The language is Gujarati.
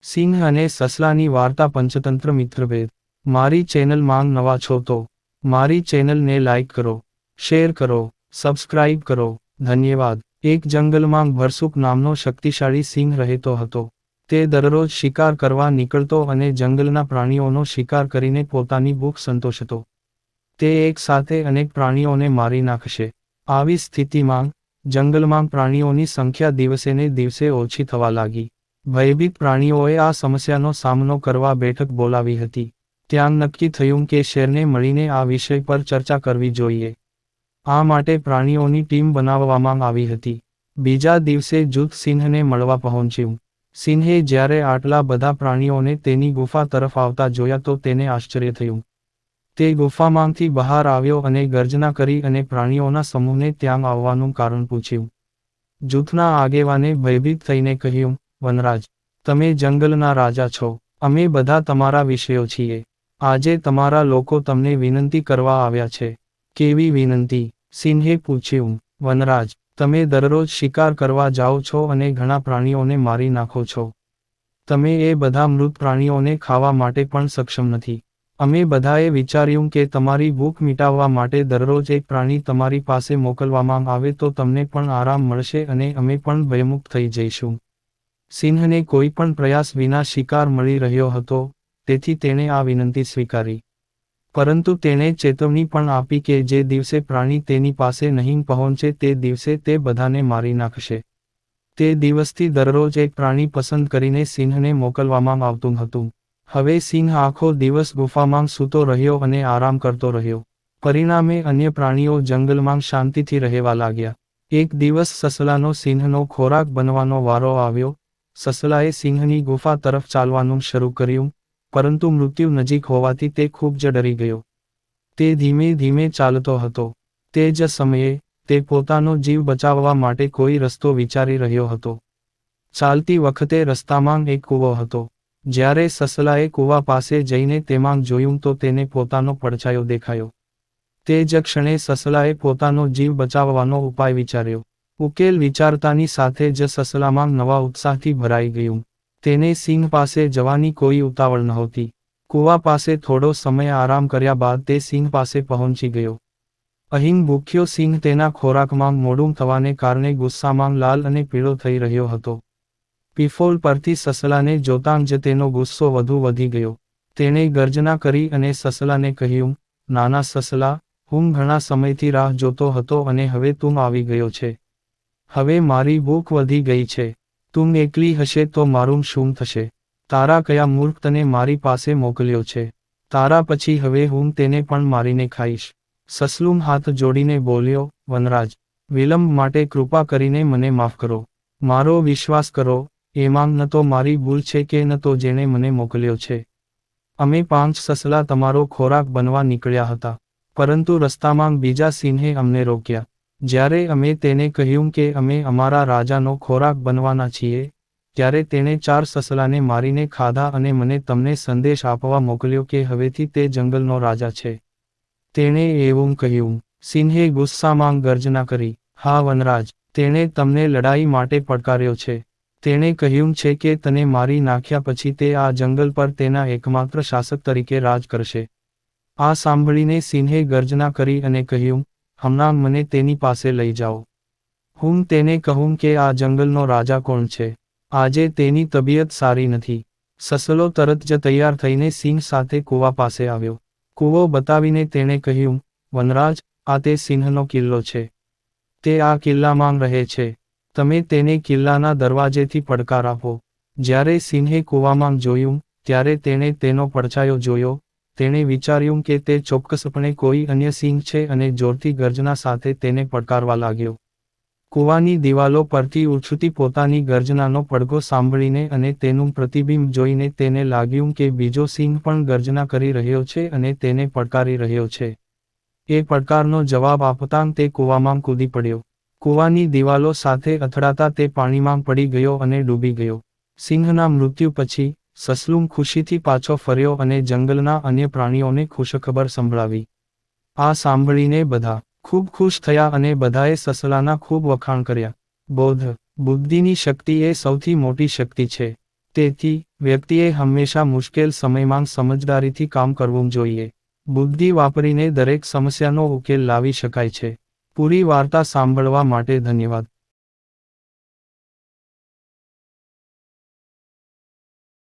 સિંહ અને સસલાની વાર્તા પંચતંત્ર મિત્રભેદ. મારી ચેનલ માંગ નવા છો તો મારી ચેનલને લાઈક કરો, શેર કરો, સબસ્ક્રાઇબ કરો, ધન્યવાદ. એક જંગલમાં ભરસુક નામનો શક્તિશાળી સિંહ રહેતો હતો. તે દરરોજ શિકાર કરવા નીકળતો અને જંગલના પ્રાણીઓનો શિકાર કરીને પોતાની ભૂખ સંતોષતો. તે એક સાથે અનેક પ્રાણીઓને મારી નાખશે. આવી સ્થિતિમાં જંગલમાં પ્રાણીઓની સંખ્યા દિવસેને દિવસે ઓછી થવા લાગી. ભયભીત પ્રાણીઓએ આ સમસ્યાનો સામનો કરવા બેઠક બોલાવી હતી. ત્યાં નક્કી થયું કે શેરને મળીને આ વિષય પર ચર્ચા કરવી જોઈએ. આ માટે પ્રાણીઓની ટીમ બનાવવામાં આવી હતી. બીજા દિવસે જૂથ સિંહને મળવા પહોંચ્યું. સિંહે જ્યારે આટલા બધા પ્રાણીઓને તેની ગુફા તરફ આવતા જોયા તો તેને આશ્ચર્ય થયું. તે ગુફામાંથી બહાર આવ્યો અને ગર્જના કરી અને પ્રાણીઓના સમૂહને ત્યાં આવવાનું કારણ પૂછ્યું. જૂથના આગેવાને ભયભીત થઈને કહ્યું, વનરાજ, તમે જંગલના રાજા છો. અમે બધા તમારા વિષયો છીએ. આજે તમારા લોકો તમને વિનંતી કરવા આવ્યા છે. કેવી વિનંતી? સિંહે પૂછ્યું. વનરાજ, તમે દરરોજ શિકાર કરવા જાઓ છો અને ઘણા પ્રાણીઓને મારી નાખો છો. તમે એ બધા મૃત પ્રાણીઓને ખાવા માટે પણ સક્ષમ નથી. અમે બધાએ વિચાર્યું કે તમારી ભૂખ મિટાવવા માટે દરરોજ એક પ્રાણી તમારી પાસે મોકલવામાં આવે તો તમને પણ આરામ મળશે અને અમે પણ ભયમુક્ત થઈ જઈશું. સિંહને કોઈ પણ પ્રયાસ વિના શિકાર મળી રહ્યો હતો, તેથી તેણે આ વિનંતી સ્વીકારી. પરંતુ તેણે ચેતવણી પણ આપી કે જે દિવસે પ્રાણી તેની પાસે નહીં પહોંચે તે દિવસે તે બધાને મારી નાખશે. તે દિવસથી દરરોજ એક પ્રાણી પસંદ કરીને સિંહને મોકલવામાં આવતું હતું. હવે સિંહ આખો દિવસ ગુફામાં સૂતો રહ્યો અને આરામ કરતો રહ્યો. પરિણામે અન્ય પ્રાણીઓ જંગલમાં શાંતિથી રહેવા લાગ્યા. એક દિવસ સસલાનો સિંહનો ખોરાક બનવાનો વારો આવ્યો. સસલાએ સિંહની ગુફા તરફ ચાલવાનું શરૂ કર્યું, પરંતુ મૃત્યુ નજીક હોવાથી તે ખૂબ જ ડરી ગયો. તે ધીમે ધીમે ચાલતો હતો. તે જ સમયે, તે પોતાનો જીવ બચાવવા માટે કોઈ રસ્તો વિચારી રહ્યો હતો. ચાલતી વખતે રસ્તામાં એક કૂવો હતો. જ્યારે સસલાએ કૂવા પાસે જઈને તેમાં જોયું તો તેને પોતાનો પડછાયો દેખાયો. તે જ ક્ષણે સસલાએ પોતાનો જીવ બચાવવાનો ઉપાય વિચાર્યો. ઉકેલ વિચારતાની સાથે જ સસલામાં નવા ઉત્સાહથી ભરાઈ ગયું. તેને સિંહ પાસે જવાની કોઈ ઉતાવળ નહોતી. કૂવા પાસે થોડો સમય આરામ કર્યા બાદ તે સિંહ પાસે પહોંચી ગયો. અહીં ભૂખ્યો સિંહ તેના ખોરાકમાં મોડું થવાને કારણે ગુસ્સામાં લાલ અને પીળો થઈ રહ્યો હતો. પીફોલ પરથી સસલાને જોતાં જ તેનો ગુસ્સો વધુ વધી ગયો. તેણે ગર્જના કરી અને સસલાને કહ્યું, નાના સસલા, હું ઘણા સમયથી રાહ જોતો હતો અને હવે તું આવી ગયો છે. હવે મારી ભૂખ વધી ગઈ છે. તું એકલી હશે તો મારું શું થશે? તારા કયા મૂર્ખ તને મારી પાસે મોકલ્યો છે? તારા પછી હવે હું તેને પણ મારીને ખાઈશ. સસલું હાથ જોડીને બોલ્યો, વનરાજ, વિલંબ માટે કૃપા કરીને મને માફ કરો. મારો વિશ્વાસ કરો, એમાં ન તો મારી ભૂલ છે કે ન તો જેણે મને મોકલ્યો છે. અમે 5 સસલા તમારો ખોરાક બનવા નીકળ્યા હતા, પરંતુ રસ્તામાં બીજા સિંહે અમને રોક્યા. જ્યારે અમે તેને કહ્યું કે અમે અમારા રાજાનો ખોરાક બનવાના છીએ, ત્યારે તેણે 4 સસલાને મારીને ખાધા અને મને તમને સંદેશ આપવા મોકલ્યો કે હવેથી તે જંગલનો રાજા છે. તેણે એવું કહ્યું. સિંહે ગુસ્સામાં ગર્જના કરી, હા વનરાજ, તેણે તમને લડાઈ માટે પડકાર્યો છે. તેણે કહ્યું છે કે તને મારી નાખ્યા પછી તે આ જંગલ પર તેના એકમાત્ર શાસક તરીકે રાજ કરશે. આ સાંભળીને સિંહે ગર્જના કરી અને કહ્યું, હમણાં મને તેની પાસે લઈ જાઓ. હું તેને કહું કે આ જંગલનો રાજા કોણ છે. આજે તેની તબિયત સારી નથી. સસલો તરત જ તૈયાર થઈને સિંહ સાથે કૂવા પાસે આવ્યો. કૂવો બતાવીને તેણે કહ્યું, વનરાજ, આ તે સિંહનો કિલ્લો છે. તે આ કિલ્લામાં રહે છે. તમે તેને કિલ્લાના દરવાજેથી પડકાર આપો. જ્યારે સિંહે કૂવામાં જોયું, ત્યારે તેણે તેનો પડછાયો જોયો. તેણે વિચાર્યું કે તે ચોક્કસપણે કોઈ અન્ય સિંહ છે અને જોરથી ગર્જના સાથે તેને પડકારવા લાગ્યો. કૂવાની દિવાલો પરથી ઉછળતી પોતાની ગર્જનાનો પડઘો સાંભળીને અને તેનું પ્રતિબિંબ જોઈને તેને લાગ્યું કે બીજો સિંહ પણ ગર્જના કરી રહ્યો છે અને તેને પડકારી રહ્યો છે. એ પડકારનો જવાબ આપતાં તે કૂવામાં કૂદી પડ્યો. કૂવાની દિવાલો સાથે અથડાતા તે પાણીમાં પડી ગયો અને ડૂબી ગયો. સિંહના મૃત્યુ પછી સસલું ખુશીથી પાછો ફર્યો અને જંગલના અન્ય પ્રાણીઓને ખુશખબર સંભળાવી. આ સાંભળીને બધા ખૂબ ખુશ થયા અને બધાએ સસલાના ખૂબ વખાણ કર્યા. બુદ્ધિની શક્તિ એ સૌથી મોટી શક્તિ છે. તેથી વ્યક્તિએ હંમેશા મુશ્કેલ સમયમાં સમજદારીથી કામ કરવું જોઈએ. બુદ્ધિ વાપરીને દરેક સમસ્યાનો ઉકેલ લાવી શકાય છે. પૂરી વાર્તા સાંભળવા માટે ધન્યવાદ.